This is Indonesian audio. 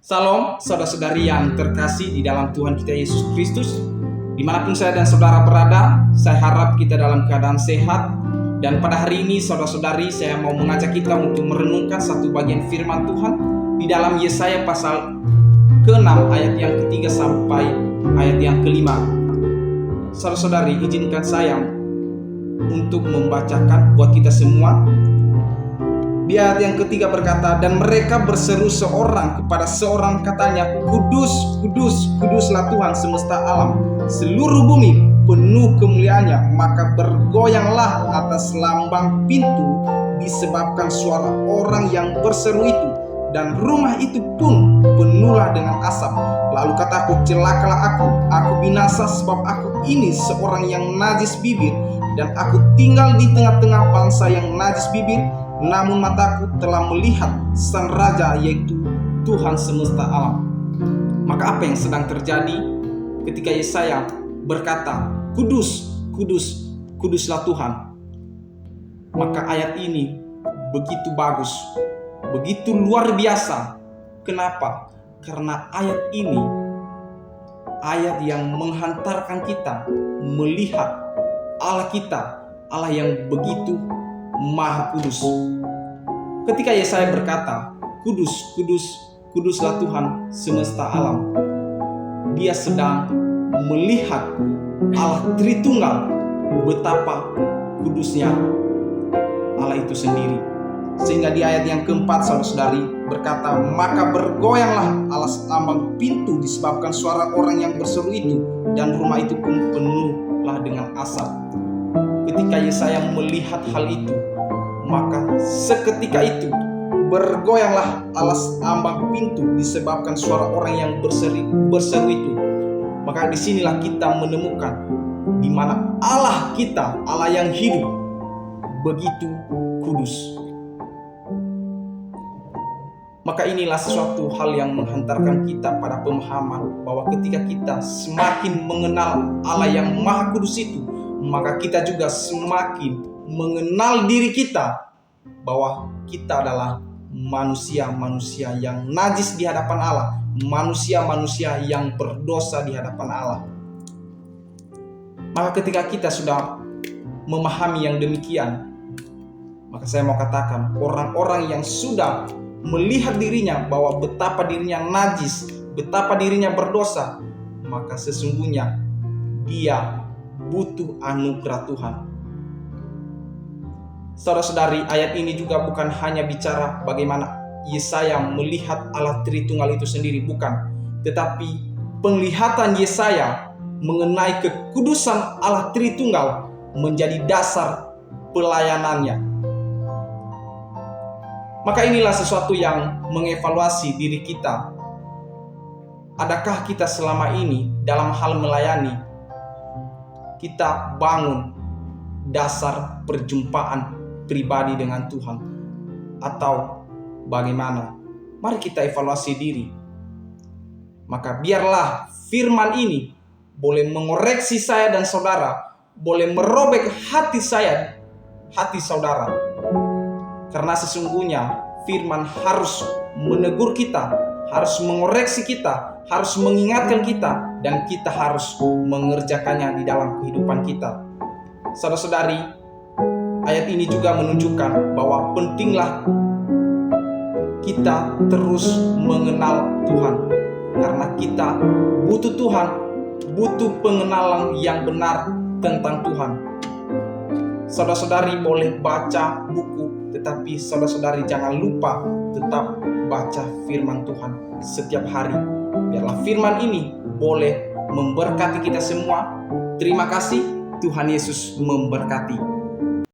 Salam saudara-saudari yang terkasih di dalam Tuhan kita Yesus Kristus. Dimanapun saya dan saudara berada, saya harap kita dalam keadaan sehat. Dan pada hari ini saudara-saudari, saya mau mengajak kita untuk merenungkan satu bagian firman Tuhan di dalam Yesaya pasal ke-6 ayat yang ketiga sampai ayat yang kelima. Saudara-saudari, izinkan saya untuk membacakan buat kita semua. Di ayat yang ketiga berkata, dan mereka berseru seorang kepada seorang, katanya, Kudus, kudus, kuduslah Tuhan semesta alam, seluruh bumi penuh kemuliaannya. Maka bergoyanglah atas lambang pintu disebabkan suara orang yang berseru itu, dan rumah itu pun penuhlah dengan asap. Lalu kataku, celakalah aku binasa, sebab aku ini seorang yang najis bibir, dan aku tinggal di tengah-tengah bangsa yang najis bibir. Namun mataku telah melihat Sang Raja, yaitu Tuhan semesta alam. Maka apa yang sedang terjadi ketika Yesaya berkata, Kudus, kudus, kuduslah Tuhan? Maka ayat ini begitu bagus, begitu luar biasa. Kenapa? Karena ayat ini ayat yang menghantarkan kita melihat Allah kita, Allah yang begitu Maha Kudus. Ketika Yesaya berkata, Kudus, kudus, kuduslah Tuhan semesta alam, dia sedang melihat Allah Tritunggal, betapa kudusnya Allah itu sendiri. Sehingga di ayat yang keempat, saudara-saudari, berkata, maka bergoyanglah alas lambang pintu disebabkan suara orang yang berseru itu, dan rumah itu pun penuhlah dengan asap. Ketika Yesaya melihat hal itu, maka seketika itu bergoyanglah alas ambang pintu disebabkan suara orang yang berseru itu. Maka disinilah kita menemukan di mana Allah kita, Allah yang hidup, begitu kudus. Maka inilah sesuatu hal yang menghantarkan kita pada pemahaman bahwa ketika kita semakin mengenal Allah yang Maha Kudus itu, maka kita juga semakin mengenal diri kita bahwa kita adalah manusia-manusia yang najis di hadapan Allah, manusia-manusia yang berdosa di hadapan Allah. Maka ketika kita sudah memahami yang demikian, maka saya mau katakan, orang-orang yang sudah melihat dirinya bahwa betapa dirinya najis, betapa dirinya berdosa, maka sesungguhnya dia butuh anugerah Tuhan. Saudara-saudari, ayat ini juga bukan hanya bicara bagaimana Yesaya melihat Allah Tritunggal itu sendiri, bukan. Tetapi penglihatan Yesaya mengenai kekudusan Allah Tritunggal menjadi dasar pelayanannya. Maka inilah sesuatu yang mengevaluasi diri kita. Adakah kita selama ini dalam hal melayani, kita bangun dasar perjumpaan pribadi dengan Tuhan, atau bagaimana? Mari kita evaluasi diri. Maka biarlah firman ini boleh mengoreksi saya dan saudara, boleh merobek hati saya, hati saudara. Karena sesungguhnya firman harus menegur kita, harus mengoreksi kita, harus mengingatkan kita, dan kita harus mengerjakannya di dalam kehidupan kita. Saudara-saudari, ayat ini juga menunjukkan bahwa pentinglah kita terus mengenal Tuhan, karena kita butuh Tuhan, butuh pengenalan yang benar tentang Tuhan. Saudara-saudari boleh baca buku, tetapi saudara-saudari jangan lupa tetap baca firman Tuhan setiap hari. Biarlah firman ini boleh memberkati kita semua. Terima kasih, Tuhan Yesus memberkati.